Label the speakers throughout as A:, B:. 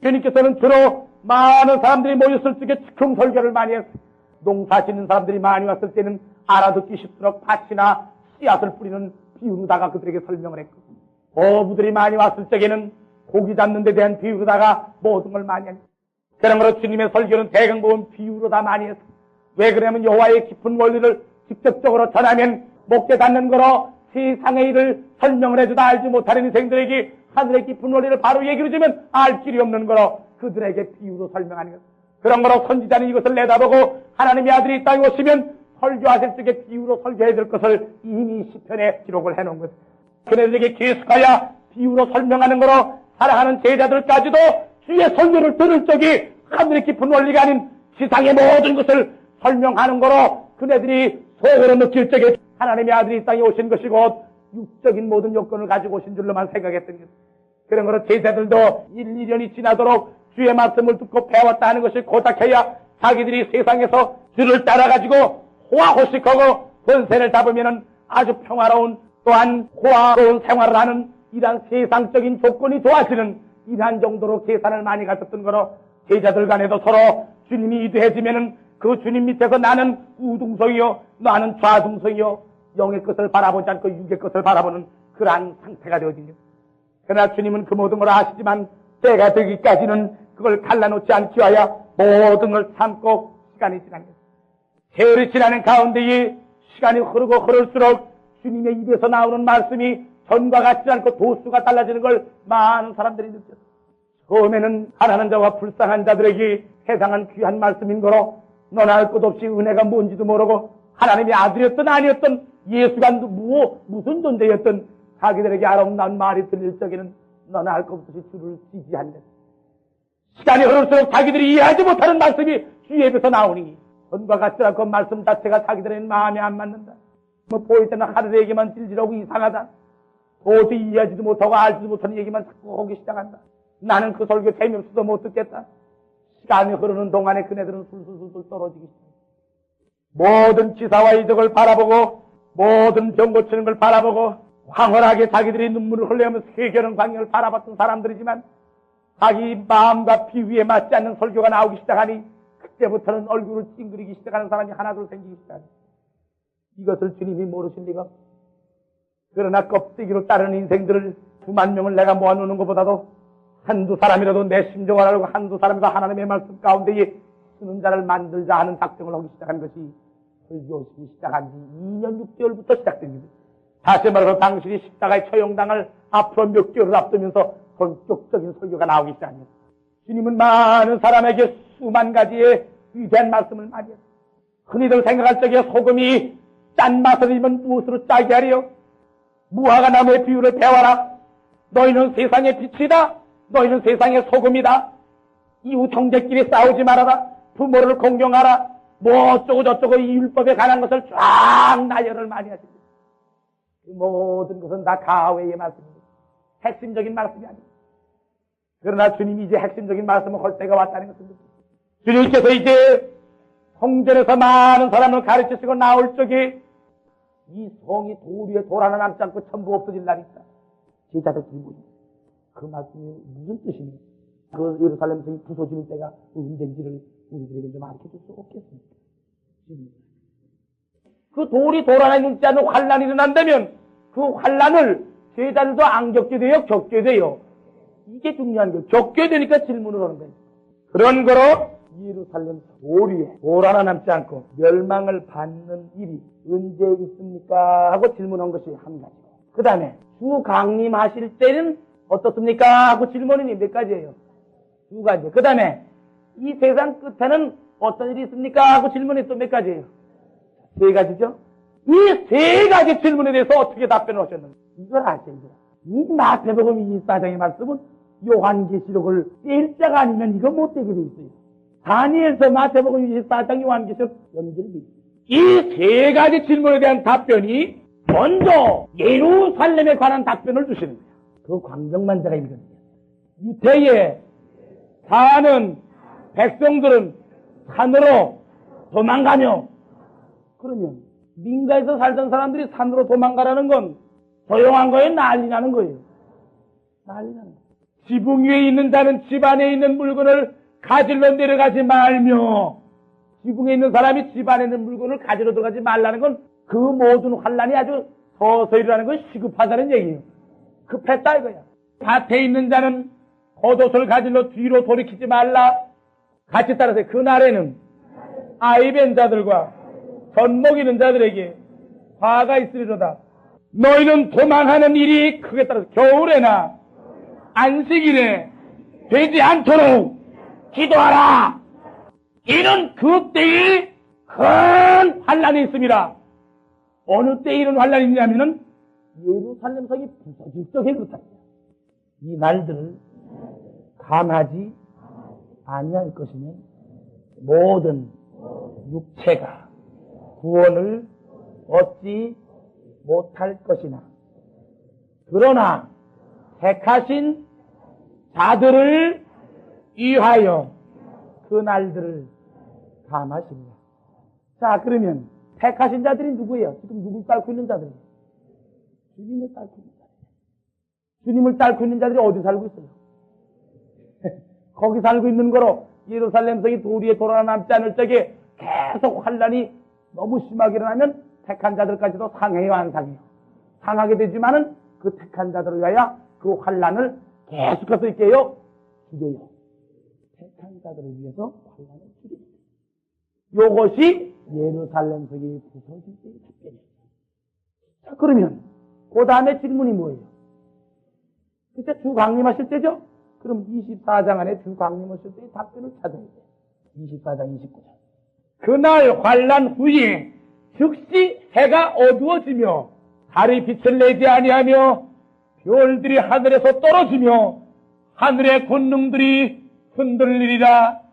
A: 주님께서는 주로 많은 사람들이 모였을 적에 즉흥 설교를 많이 했어요. 농사 짓는 사람들이 많이 왔을 때는 알아듣기 쉽도록 밭이나 씨앗을 뿌리는 비유로다가 그들에게 설명을 했고, 어부들이 많이 왔을 적에는 고기 잡는 데 대한 비유로다가 모든 걸 많이 했어요. 그러므로 주님의 설교는 대강 보면 비유로 다 많이 했어요. 왜 그러냐면 여호와의 깊은 원리를 직접적으로 전하면 목재 닿는 거로 세상의 일을 설명을 해주다 알지 못하는 인생들에게 하늘의 깊은 원리를 바로 얘기를 주면 알 길이 없는 거로 그들에게 비유로 설명하는 것. 그런 거로 선지자는 이것을 내다보고 하나님의 아들이 이 땅에 오시면 설교하실 적에 비유로 설교해야 될 것을 이미 시편에 기록을 해놓은 것. 그들에게 계속하여 비유로 설명하는 거로 사랑하는 제자들까지도 주의 설교를 들을 적에 하늘의 깊은 원리가 아닌 세상의 모든 것을 설명하는 거로 그네들이 속으로 느낄 적에 하나님의 아들이 이 땅에 오신 것이 곧 육적인 모든 요건을 가지고 오신 줄로만 생각했던 것. 그런 거로 제자들도 1년이 지나도록 주의 말씀을 듣고 배웠다 하는 것이 고닥해야 자기들이 세상에서 주를 따라가지고 호화호식하고 권세를 잡으면 아주 평화로운 또한 호화로운 생활을 하는 이러한 세상적인 조건이 좋아지는 이러한 정도로 계산을 많이 가졌던 거로 제자들 간에도 서로 주님이 이두해지면은 그 주님 밑에서 나는 우등성이요 나는 좌등성이요 영의 것을 바라보지 않고 육의 것을 바라보는 그러한 상태가 되어진 것. 그러나 주님은 그 모든 걸 아시지만 때가 되기까지는 그걸 갈라놓지 않기 위하여 모든 걸 참고 시간이 지난 것. 세월이 지나는 가운데에 시간이 흐르고 흐를수록 주님의 입에서 나오는 말씀이 전과 같지 않고 도수가 달라지는 걸 많은 사람들이 느꼈어요. 처음에는 가난한 자와 불쌍한 자들에게 해당한 귀한 말씀인 거로 너나 할 것 없이 은혜가 뭔지도 모르고 하나님의 아들이었던 아니었던 예수가 무슨 존재였던 자기들에게 아름다운 말이 들릴 적에는 너나 할 것 없이 주를 지지한 것. 시간이 흐를수록 자기들이 이해하지 못하는 말씀이 주의 입에서 나오니 전과 같지 않고 말씀 자체가 자기들의 마음에 안 맞는다. 보일 때는 하늘의 얘기만 찔질하고 이상하다. 도저히 이해하지도 못하고 알지도 못하는 얘기만 자꾸 하기 시작한다. 나는 그 설교 재미없어도 못 듣겠다. 시간이 흐르는 동안에 그네들은 술술술 떨어지기 시작한다. 모든 기사와 이득을 바라보고 모든 병 고치는 걸 바라보고 황홀하게 자기들이 눈물을 흘려면서 해결하는 광경을 바라봤던 사람들이지만 자기 마음과 비위에 맞지 않는 설교가 나오기 시작하니 그때부터는 얼굴을 찡그리기 시작하는 사람이 하나둘 생기기 시작한다. 이것을 주님이 모르실 리가 없다. 그러나 껍데기로 따르는 인생들을 9만 명을 내가 모아놓는 것보다도 한두 사람이라도 내 심정을 알고 한두 사람이라도 하나님의 말씀 가운데에 쓰는 자를 만들자 하는 작정을 하기 시작한 것이 설교식이 시작한 지 2년 6개월부터 시작됩니다. 다시 말해서 당신이 십자가의 처형당을 앞으로 몇 개월을 앞두면서 본격적인 설교가 나오기 시작합니다. 주님은 많은 사람에게 수만 가지의 위대한 말씀을 많이 했습니다. 흔히들 생각할 적에 소금이 짠맛을 입은 무엇으로 짜게 하리요? 무화과 나무의 비유를 배워라. 너희는 세상의 빛이다. 너희는 세상의 소금이다. 이웃 형제끼리 싸우지 말아라. 부모를 공경하라. 뭐 어쩌고 저쩌고 이 율법에 관한 것을 쫙 나열을 많이 하십니다. 그 모든 것은 다 가외의 말씀입니다. 핵심적인 말씀이 아닙니다. 그러나 주님이 이제 핵심적인 말씀을 할 때가 왔다는 것을 느낍니다. 주님께서 이제 성전에서 많은 사람을 가르치시고 나올 적에 이 성이 돌 위에 돌 하나 남지 않고 전부 없어질 날이 있다. 제자들끼리 모입니다. 그 말씀이 무슨 뜻입니까? 그 예루살렘 성이 부서지는 때가 언젠지를 우리들에게 좀 알려줄 수 없겠습니까? 그 돌이 돌 하나 남지 않는 환란이 일어난다면 그 환란을 제자들도 안 겪게 돼요? 겪게 돼요? 이게 중요한 거예요. 겪게 되니까 질문을 하는 거예요. 그런 거로 예루살렘 돌 위에 돌 하나 남지 않고 멸망을 받는 일이 언제 있습니까? 하고 질문한 것이 한 가지고, 그 다음에 주 강림하실 때는 어떻습니까? 하고 질문이 몇 가지예요? 두 가지. 그 다음에 이 세상 끝에는 어떤 일이 있습니까? 하고 질문이 또 몇 가지예요? 세 가지죠? 이 세 가지 질문에 대해서 어떻게 답변을 하셨는가? 이걸 아셔야 돼요. 이 마태복음 24장의 말씀은 요한계시록을 뗄 자가 아니면 이거 못되게 돼 있어요. 다니엘서 마태복음 24장 요한계시록 연결돼 있어요. 이 세 가지 질문에 대한 답변이 먼저 예루살렘에 관한 답변을 주시는 거예요. 그 광경만 제가 읽었는데, 유태에 사는 백성들은 산으로 도망가며, 그러면 민가에서 살던 사람들이 산으로 도망가라는 건 조용한 거예요? 난리 나는 거예요? 난리 나는 거예요. 지붕 위에 있는 자는 집 안에 있는 물건을 가지러 내려가지 말며, 지붕에 있는 사람이 집 안에 있는 물건을 가지러 들어가지 말라는 건 그 모든 환란이 아주 서서히 일어나는 건 시급하다는 얘기예요. 급했다 이거야. 밭에 있는 자는 겉옷을 가지러 뒤로 돌이키지 말라. 같이 따라서 그날에는 아이벤 자들과 젖먹이는 자들에게 화가 있으리로다. 너희는 도망하는 일이 크게 따라서 겨울에나 안식일에 되지 않도록 기도하라. 이는 그때에 큰 환란이 있습니다. 어느 때에 이런 환란이 있냐면은 예루살렘 성이 부서질 적에 그렇다. 이 날들을 감하지 아니할 것이면 모든 육체가 구원을 얻지 못할 것이나, 그러나 택하신 자들을 위하여 그 날들을 감하십니다. 자, 그러면 택하신 자들이 누구예요? 지금 누굴 따르고 있는 자들이에요? 주님을 따르고 있는 자들이에요. 주님을 따르고 있는 자들이 어디 살고 있어요? 거기 살고 있는 거로 예루살렘 성이 돌 위에 돌아남지 않을 적에 계속 환란이 너무 심하게 일어나면 택한 자들까지도 상해요, 안 상해요? 상하게 되지만은 그 택한 자들을 위하여 그 환란을 계속해서 있게요, 죽여요. 택한 자들을 위해서 환란을 죽입니다. 요것이 예루살렘 성이 부서질 때의 답변이에요. 자, 그러면 그 다음에 질문이 뭐예요? 그때 주 강림하실 때죠? 그럼 24장 안에 주 강림하실 때의 답변을 찾아야 돼요. 24장 29절. 그날 환란 후에 즉시 해가 어두워지며 달이 빛을 내지 아니하며 별들이 하늘에서 떨어지며 하늘의 권능들이 흔들리리라.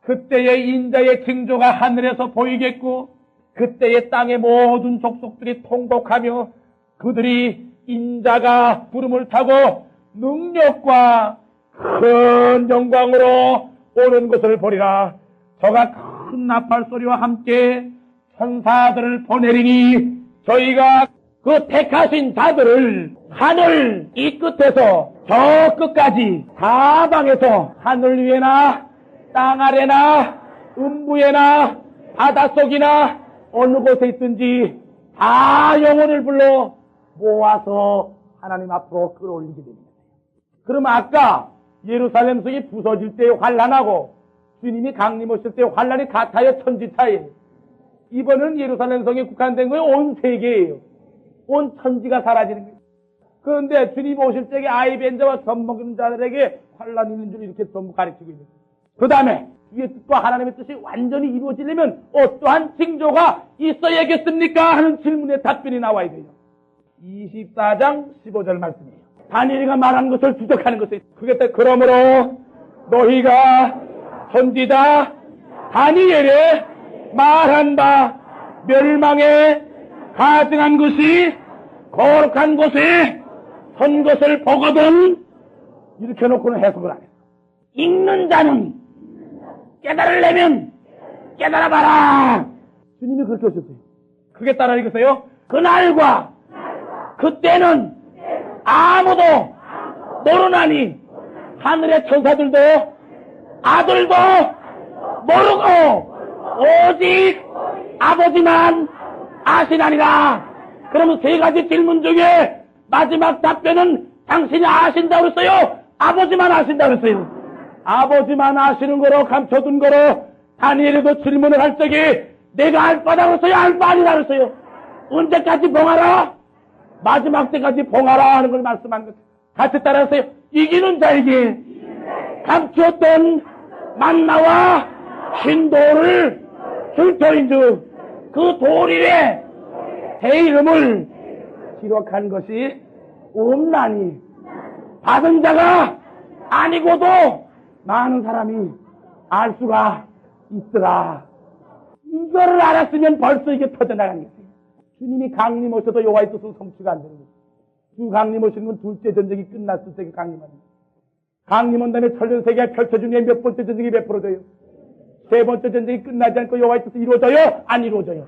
A: 그때의 인자의 징조가 하늘에서 보이겠고 그때의 땅의 모든 족속들이 통곡하며 그들이 인자가 구름을 타고 능력과 큰 영광으로 오는 것을 보리라. 저가 큰 나팔 소리와 함께 천사들을 보내리니 저희가 그 택하신 자들을 하늘 이 끝에서 저 끝까지 사방에서 하늘 위에나 땅 아래나 음부에나 바닷속이나 어느 곳에 있든지 다 영혼을 불러 모아서 하나님 앞으로 끌어올리게 됩니다. 그럼 아까 예루살렘 성이 부서질 때의 환란하고 주님이 강림 오실 때의 환란이 같아요, 천지차이에요. 이번은 예루살렘 성에 국한된 거예요, 온 세계예요. 온 천지가 사라지는 거예요. 그런데 주님 오실 때에 아이벤자와 젖먹이는 자들에게 환란이 있는 줄 이렇게 전부 가르치고 있는 거예요. 그 다음에 주의 뜻과 하나님의 뜻이 완전히 이루어지려면 어떠한 징조가 있어야겠습니까? 하는 질문에 답변이 나와야 돼요. 24장 15절 말씀이에요. 다니엘이가 말한 것을 주적하는 것이 그게 그러므로 너희가 선지자 다니엘의 말한 바 멸망에 가증한 것이 거룩한 곳에 선 것을 보거든 이렇게 놓고는 해석을 안 해요. 읽는 자는 깨달으려면 깨달아봐라. 주님이 그렇게 하셨어요. 그게 따라 읽으세요. 그날과 그때는 아무도 모르나니 하늘의 천사들도 아들도 모르고 오직 아버지만 아시나니라. 그러면 세 가지 질문 중에 마지막 답변은 당신이 아신다고 그랬어요? 아버지만 아신다고 그랬어요? 아버지만 아시는 거로 감춰둔 거로 다니엘에도 질문을 할 적에 내가 알 바다 그랬어요? 알 바 아니라 그랬어요? 언제까지 봉하라? 마지막 때까지 봉하라 하는 걸 말씀한 것. 같이 따라하세요. 이기는 자에게 감추었던 만나와 신도를 줄 터인즉 그 돌 위에 제 이름을 기록한 것이 없나니 받은 자가 아니고도 많은 사람이 알 수가 있더라. 이거를 알았으면 벌써 이게 터져나간 거예요. 주님이 강림 오셔도 여호와의 뜻은 성취가 안 되는 거예요. 주 강림 오시는 건 둘째 전쟁이 끝났을 때 강림하는 거예요. 강림 온 다음에 천년세계가 펼쳐진 게 몇 번째 전쟁이 몇 프로 돼요? 세 번째 전쟁이 끝나지 않고 여호와의 뜻이 이루어져요? 안 이루어져요?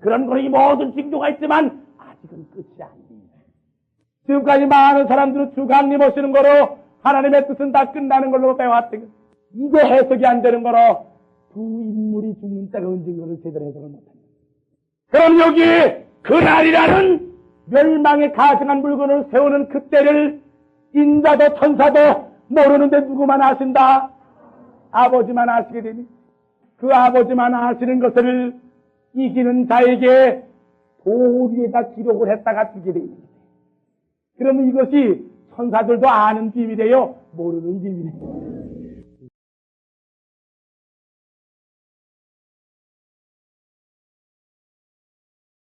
A: 그런 거는 이 모든 징조가 있지만 아직은 끝이 아닙니다. 지금까지 많은 사람들은 주 강림 오시는 거로 하나님의 뜻은 다 끝나는 걸로 배웠던 것. 이게 해석이 안 되는 거로 두 인물이 죽는 때가 언젠 거를 제대로 해석을 못합니다. 그럼 여기 그날이라는 멸망에 가증한 물건을 세우는 그때를 인자도 천사도 모르는데 누구만 아신다? 아버지만 아시게 되니 그 아버지만 아시는 것을 이기는 자에게 돌 위에다 기록을 했다가 주게 됩니다. 그러면 이것이 천사들도 아는 비밀이에요? 모르는 비밀이에요.